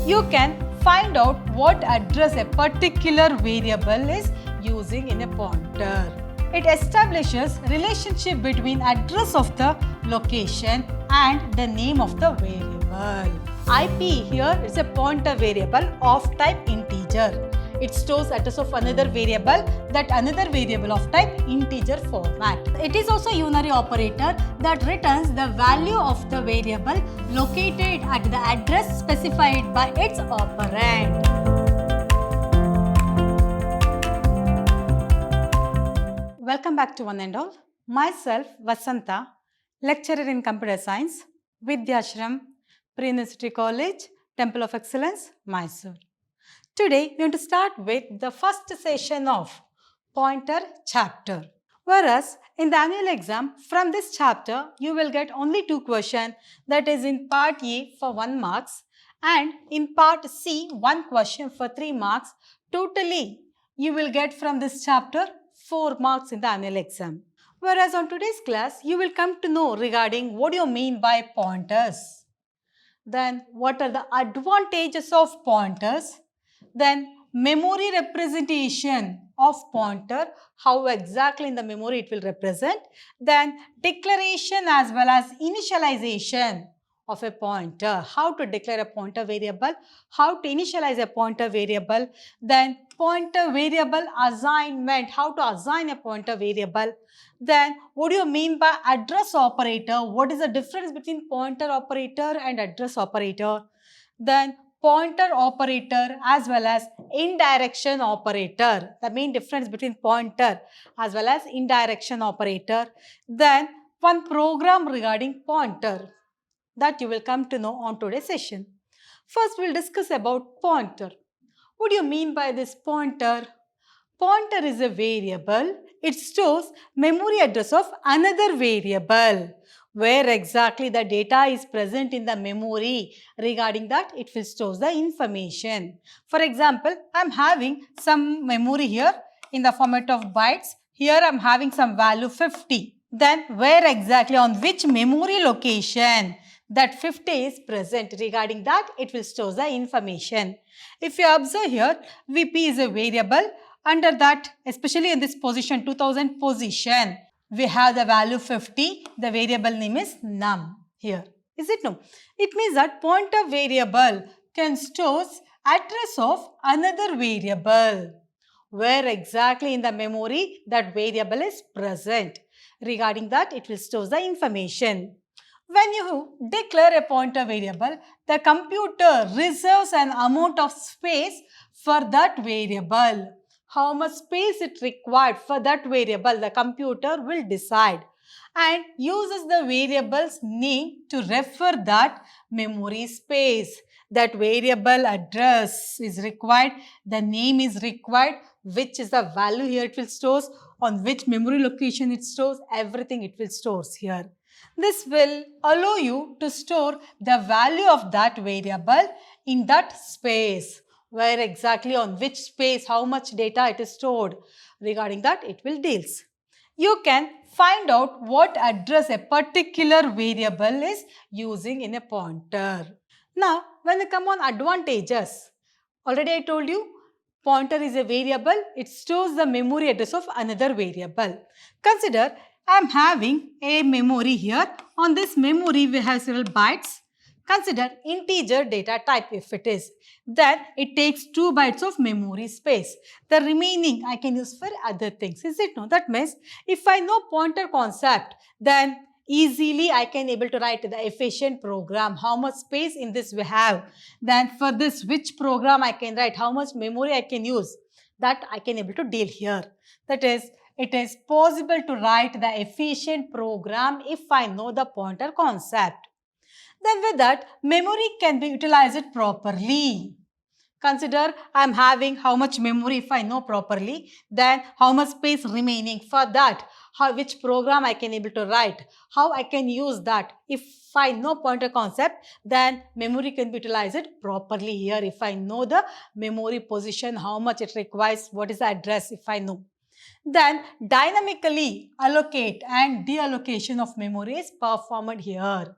You can find out what address a particular variable is using in a pointer. It establishes relationship between address of the location and the name of the variable. IP here is a pointer variable of type integer. It stores address of another variable, that another variable of type integer format. It is also a unary operator that returns the value of the variable located at the address specified by its operand. Welcome back to one and all. Myself, Vasanta, lecturer in computer science, Vidhyaashram, Pre-University College, Temple of Excellence, Mysuru. Today, we are going to start with the first session of pointer chapter. Whereas, in the annual exam, from this chapter, you will get only 2 questions, that is in part A for 1 marks and in part C, 1 question for 3 marks. Totally, you will get from this chapter 4 marks in the annual exam. Whereas on today's class, you will come to know regarding what do you mean by pointers. Then, what are the advantages of pointers? Then memory representation of pointer, how exactly in the memory it will represent. Then declaration as well as initialization of a pointer, how to declare a pointer variable, how to initialize a pointer variable. Then pointer variable assignment, how to assign a pointer variable. Then what do you mean by address operator? What is the difference between pointer operator and address operator? Then pointer operator as well as indirection operator, the main difference between pointer as well as indirection operator. Then one program regarding pointer that you will come to know on today's session. First, we will discuss about pointer. What do you mean by this pointer? Pointer is a variable. It stores memory address of another variable. Where exactly the data is present in the memory, regarding that it will store the information. For example, I am having some memory here in the format of bytes. Here I am having some value 50. Then where exactly, on which memory location that 50 is present, regarding that it will store the information. If you observe here, VP is a variable. Under that, especially in this position, 2000 position, we have the value 50, the variable name is num here. Is it no? It means that pointer variable can store address of another variable. Where exactly in the memory that variable is present. Regarding that, it will store the information. When you declare a pointer variable, the computer reserves an amount of space for that variable. How much space it required for that variable, the computer will decide and uses the variable's name to refer that memory space. That variable address is required, the name is required, which is the value here it will store, on which memory location it stores, everything it will store here. This will allow you to store the value of that variable in that space. Where exactly, on which space, how much data it is stored. Regarding that, it will deals. You can find out what address a particular variable is using in a pointer. Now, when we come on advantages, already I told you, pointer is a variable. It stores the memory address of another variable. Consider, I am having a memory here. On this memory, we have several bytes. Consider integer data type if it is. Then it takes 2 bytes of memory space. The remaining I can use for other things. Is it no? That means if I know pointer concept, then easily I can able to write the efficient program. How much space in this we have. Then for this, which program I can write, how much memory I can use. That I can able to deal here. That is, it is possible to write the efficient program if I know the pointer concept. Then with that, memory can be utilized properly. Consider I am having how much memory if I know properly, then how much space remaining for that, which program I can able to write, how I can use that. If I know pointer concept, then memory can be utilized properly here. If I know the memory position, how much it requires, what is the address if I know. Then dynamically allocate and deallocation of memory is performed here.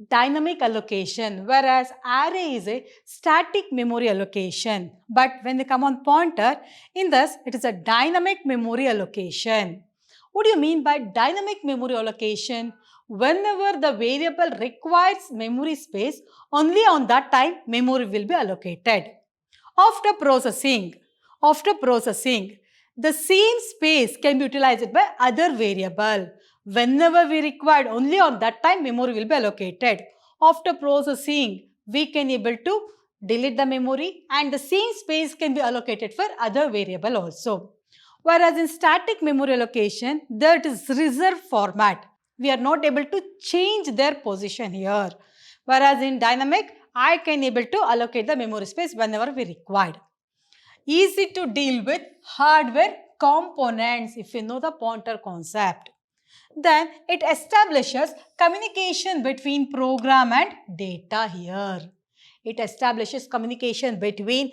dynamic allocation, whereas array is a static memory allocation. But when they come on pointer, in this it is a dynamic memory allocation. What do you mean by dynamic memory allocation? Whenever the variable requires memory space, only on that time memory will be allocated. After processing, the same space can be utilized by other variable. Whenever we required, only on that time memory will be allocated. After processing, we can able to delete the memory and the same space can be allocated for other variable also. Whereas in static memory allocation, that is reserved format. We are not able to change their position here. Whereas in dynamic, I can able to allocate the memory space whenever we required. Easy to deal with hardware components if you know the pointer concept. Then it establishes communication between program and data here. It establishes communication between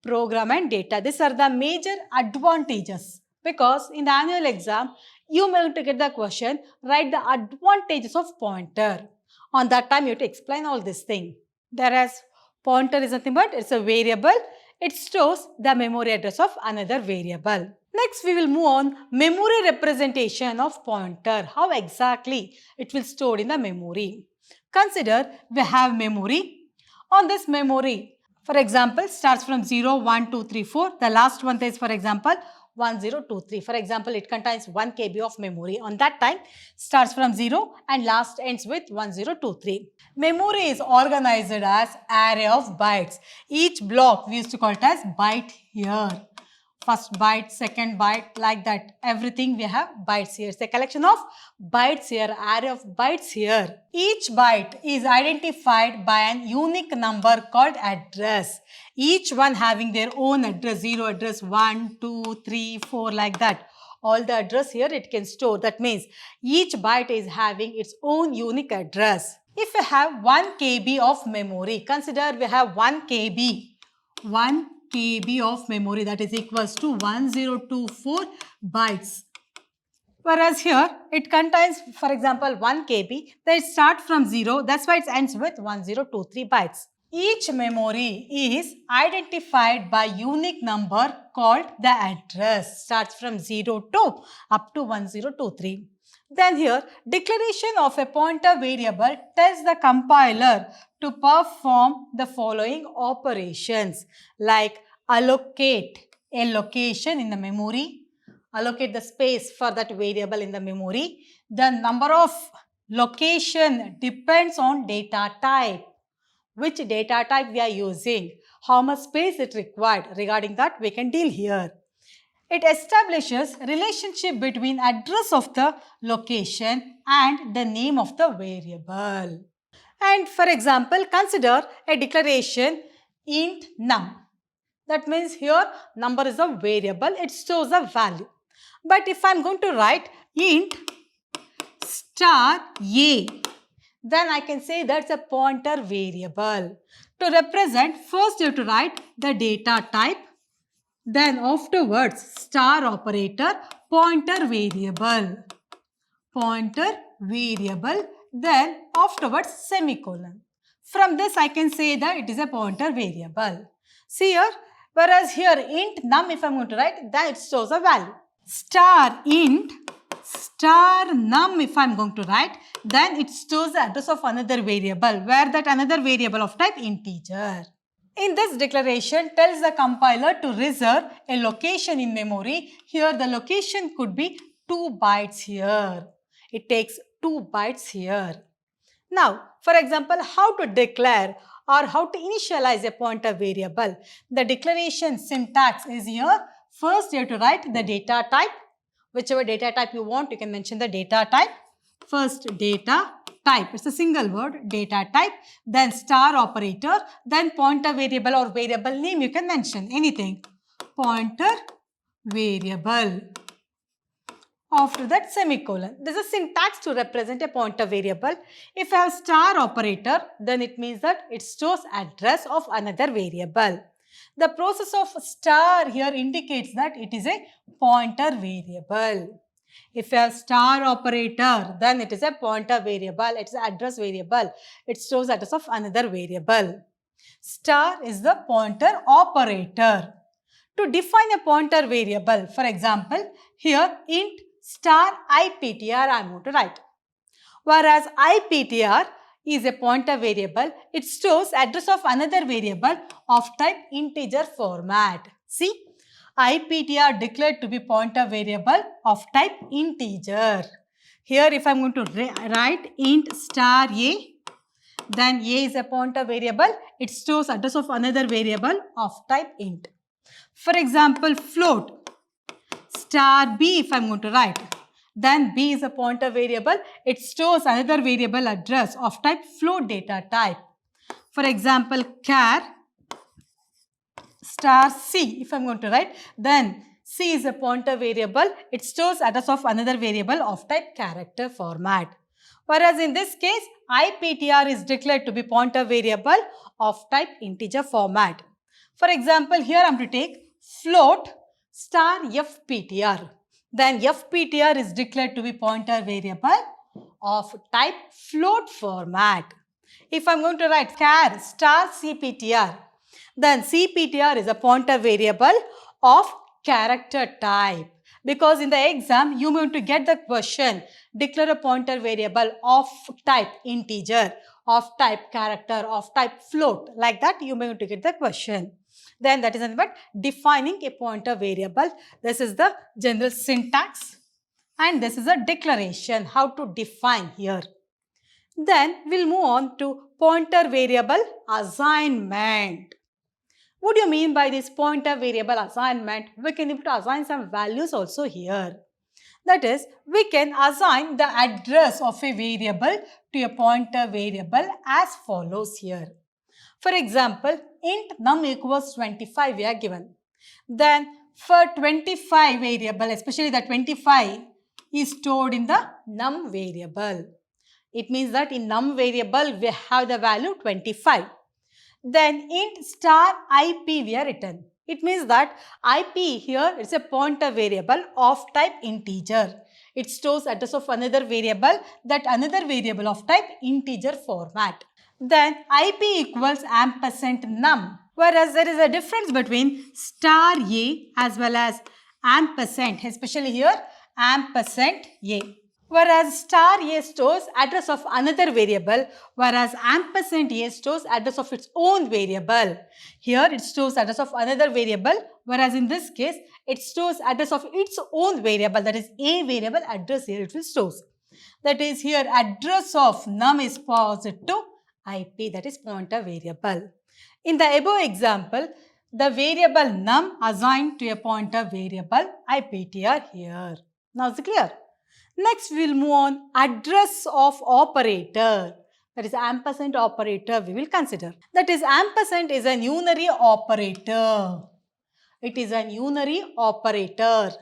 program and data. These are the major advantages, because in the annual exam, you may to get the question, write the advantages of pointer. On that time, you have to explain all this thing. Whereas pointer is nothing but it's a variable. It stores the memory address of another variable. Next, we will move on memory representation of pointer. How exactly it will store in the memory. Consider we have memory. On this memory, for example, starts from 0, 1, 2, 3, 4. The last one is, for example, 1, 0, 2, 3. For example, it contains 1 KB of memory. On that time, starts from 0 and last ends with 1, 0, 2, 3. Memory is organized as array of bytes. Each block we used to call it as byte here. First byte, second byte, like that. Everything we have bytes here. It's a collection of bytes here, array of bytes here. Each byte is identified by an unique number called address. Each one having their own address, 0 address, 1, 2, 3, 4, like that. All the address here it can store. That means each byte is having its own unique address. If we have 1 KB of memory, consider we have 1 KB. 1 KB of memory, that is equals to 1024 bytes. Whereas here it contains, for example, 1 KB, then it starts from 0, that's why it ends with 1023 bytes. Each memory is identified by unique number called the address, starts from 0 to up to 1023. Then here, declaration of a pointer variable tells the compiler to perform the following operations, like allocate a location in the memory, allocate the space for that variable in the memory. The number of location depends on data type. Which data type we are using, how much space it required. Regarding that, we can deal here. It establishes relationship between address of the location and the name of the variable. And for example, consider a declaration int num. That means here number is a variable, it stores a value. But if I am going to write int star a, then I can say that's a pointer variable. To represent, first you have to write the data type. Then afterwards, star operator, pointer variable. Then afterwards, semicolon. From this, I can say that it is a pointer variable. See here, whereas here int num, if I am going to write, then it stores a value. Star int, star num, if I am going to write, then it stores the address of another variable, where that another variable of type integer. In this declaration, tells the compiler to reserve a location in memory. Here the location could be 2 bytes here. It takes 2 bytes here. Now, for example, how to declare or how to initialize a pointer variable. The declaration syntax is here. First, you have to write the data type. Whichever data type you want, you can mention the data type. First, data type. It's a single word, data type. Then star operator. Then pointer variable or variable name, you can mention anything. Pointer variable. After that, semicolon. This is syntax to represent a pointer variable. If I have star operator, then it means that it stores address of another variable. The process of star here indicates that it is a pointer variable. If you have star operator, then it is a pointer variable, it is an address variable. It stores address of another variable. Star is the pointer operator. To define a pointer variable, for example, here int star IPTR I am going to write. Whereas IPTR is a pointer variable, it stores address of another variable of type integer format. See, IPTR declared to be pointer variable of type integer. Here if I am going to write int star A, then A is a pointer variable, it stores address of another variable of type int. For example, float star B if I am going to write, then B is a pointer variable, it stores another variable address of type float data type. For example, char star C if I am going to write, then C is a pointer variable, it stores address of another variable of type character format. Whereas in this case, IPTR is declared to be pointer variable of type integer format. For example, here I am to take float star FPTR. Then FPTR is declared to be pointer variable of type float format. If I am going to write char star CPTR, then CPTR is a pointer variable of character type. Because in the exam, you are going to get the question, declare a pointer variable of type integer, of type character, of type float. Like that, you are going to get the question. Then that is nothing but defining a pointer variable. This is the general syntax and this is a declaration, how to define here. Then we will move on to pointer variable assignment. What do you mean by this pointer variable assignment? We can able to assign some values also here. That is, we can assign the address of a variable to a pointer variable as follows here. For example, int num equals 25 we are given. Then for 25 variable, especially the 25 is stored in the num variable. It means that in num variable we have the value 25. Then int star IP we are written. It means that IP here is a pointer variable of type integer. It stores address of another variable, that another variable of type integer format. Then IP equals ampersand num. Whereas there is a difference between star A as well as ampersand, especially here ampersand A. Whereas star A stores address of another variable, whereas ampersand A stores address of its own variable. Here it stores address of another variable, whereas in this case it stores address of its own variable, that is A variable address here it will stores. That is here address of num is positive to IP, that is pointer variable. In the above example, the variable num assigned to a pointer variable IPTR here. Now is it clear? Next, we will move on address of operator. That is ampersand operator we will consider. That is ampersand is a unary operator. It is a unary operator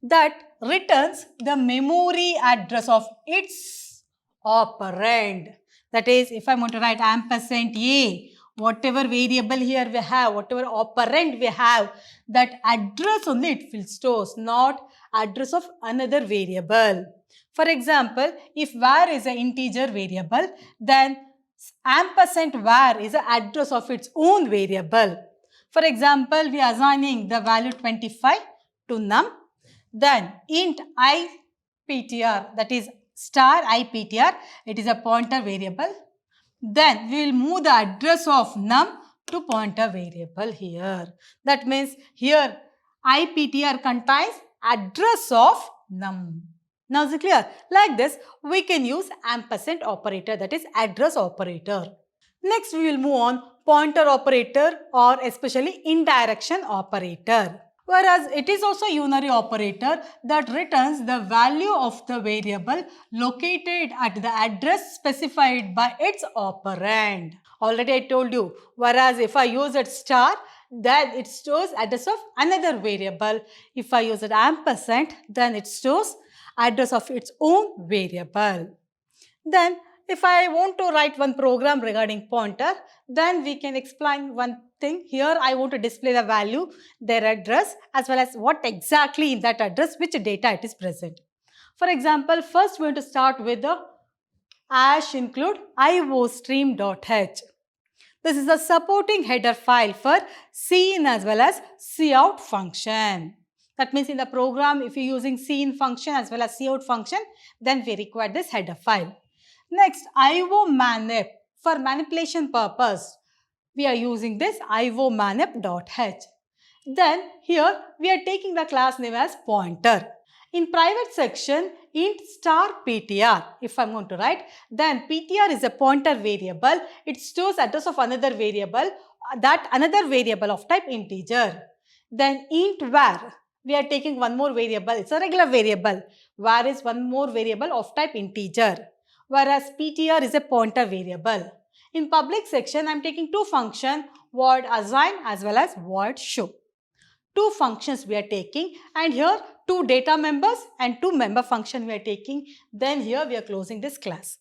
that returns the memory address of its operand. That is, if I want to write ampersand A, whatever variable here we have, whatever operand we have, that address only it will store, not address of another variable. For example, if var is an integer variable, then ampersand var is the address of its own variable. For example, we are assigning the value 25 to num, then int IPTR, that is star IPTR, it is a pointer variable. Then we will move the address of num to pointer variable here. That means here IPTR contains address of num. Now is it clear? Like this, we can use ampersand operator, that is address operator. Next, we will move on pointer operator or especially indirection operator. Whereas it is also unary operator that returns the value of the variable located at the address specified by its operand. Already I told you, whereas if I use a star, then it stores address of another variable. If I use an ampersand, then it stores address of its own variable. Then if I want to write one program regarding pointer, then we can explain one thing. Here I want to display the value, their address, as well as what exactly in that address, which data it is present. For example, first we're going to start with the #include iostream.h. This is a supporting header file for scene as well as cout function. That means in the program, if you're using scene function as well as cout function, then we require this header file. Next, iomanip. For manipulation purpose, we are using this iomanip.h. Then here we are taking the class name as pointer. In private section, int star ptr, if I'm going to write, then ptr is a pointer variable. It stores address of another variable, that another variable of type integer. Then int var, we are taking one more variable. It's a regular variable. Var is one more variable of type integer, whereas ptr is a pointer variable. In public section, I'm taking two functions, void assign as well as void show. Two functions we are taking, and here two data members and two member function we are taking. Then here we are closing this class.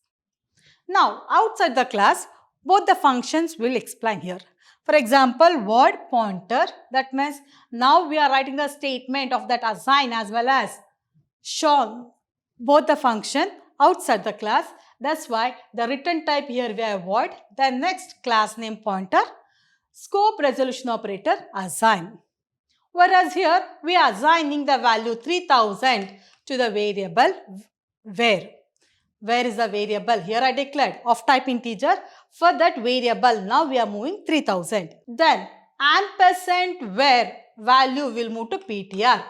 Now outside the class, both the functions will explain here. For example, void pointer, that means now we are writing the statement of that assign as well as show, both the function outside the class. That's why the return type here we have void. Then next, class name pointer, scope resolution operator assign. Whereas here we are assigning the value 3000 to the variable where. Where is the variable? Here I declared of type integer. For that variable, now we are moving 3000. Then ampersand where value will move to ptr.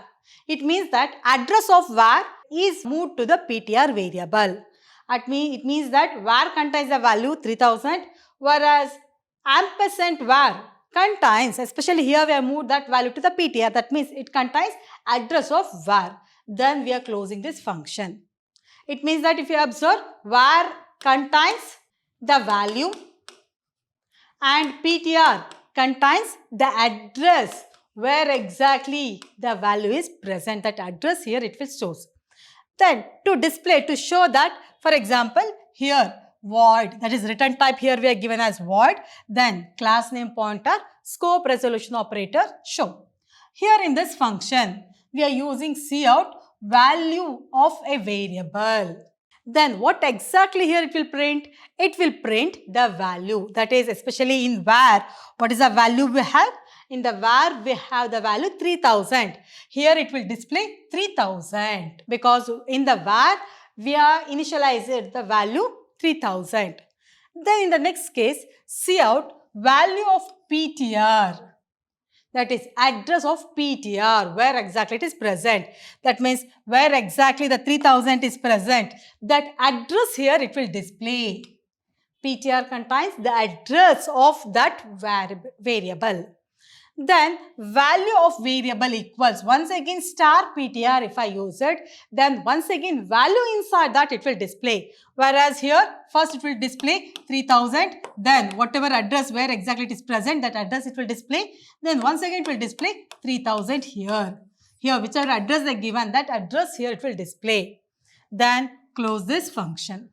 It means that address of var is moved to the ptr variable. It means that var contains the value 3000, whereas ampersand var contains, especially here we have moved that value to the ptr, that means it contains address of var. Then we are closing this function. It means that if you observe, var contains the value and ptr contains the address where exactly the value is present. That address here it will store. Then to display, to show that, for example, here void, that is return type here we are given as void, then class name pointer, scope resolution operator show. Here in this function, we are using cout value of a variable. Then what exactly here it will print? It will print the value, that is especially in var. What is the value we have? In the var we have the value 3000. Here it will display 3000 because in the var we are initialized the value 3000. Then in the next case, cout value of ptr, that is address of ptr, where exactly it is present. That means where exactly the 3000 is present, that address here it will display. ptr contains the address of that variable. Then value of variable equals, once again star ptr if I use it, then once again value inside that it will display. Whereas here first it will display 3000, then whatever address where exactly it is present, that address it will display. Then once again it will display 3000 here. Here whichever address they given, that address here it will display. Then close this function.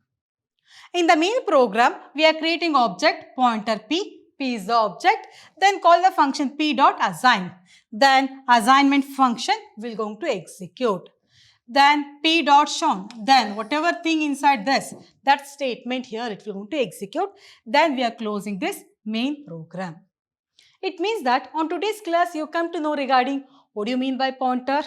In the main program, we are creating object pointer p. P is the object, then call the function p.assign. Then assignment function will going to execute. Then p.shown. Then whatever thing inside this, that statement here it will going to execute. Then we are closing this main program. It means that on today's class you come to know regarding what do you mean by pointer,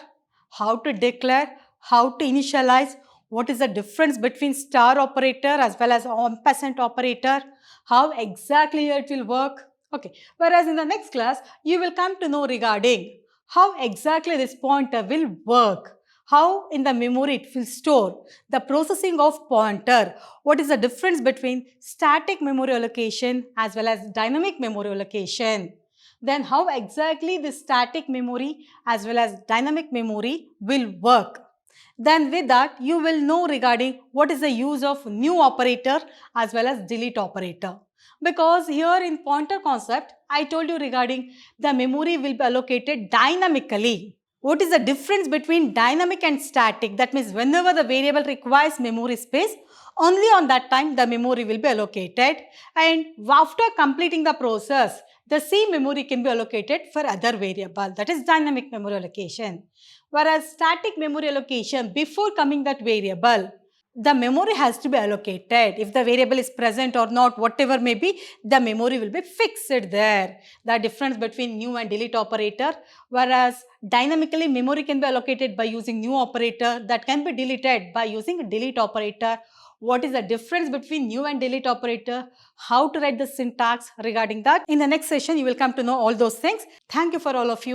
how to declare, how to initialize, what is the difference between star operator as well as ampersand operator, how exactly it will work. Okay. Whereas in the next class, you will come to know regarding how exactly this pointer will work, how in the memory it will store, the processing of pointer, what is the difference between static memory allocation as well as dynamic memory allocation. Then how exactly the static memory as well as dynamic memory will work. Then with that, you will know regarding what is the use of new operator as well as delete operator. Because here in pointer concept, I told you regarding the memory will be allocated dynamically. What is the difference between dynamic and static? That means whenever the variable requires memory space, only on that time the memory will be allocated. And after completing the process, the same memory can be allocated for other variable, that is dynamic memory allocation. Whereas static memory allocation, before coming that variable, the memory has to be allocated. If the variable is present or not, whatever may be, the memory will be fixed there. The difference between new and delete operator, whereas dynamically memory can be allocated by using new operator, that can be deleted by using delete operator. What is the difference between new and delete operator? How to write the syntax regarding that? In the next session, you will come to know all those things. Thank you for all of you.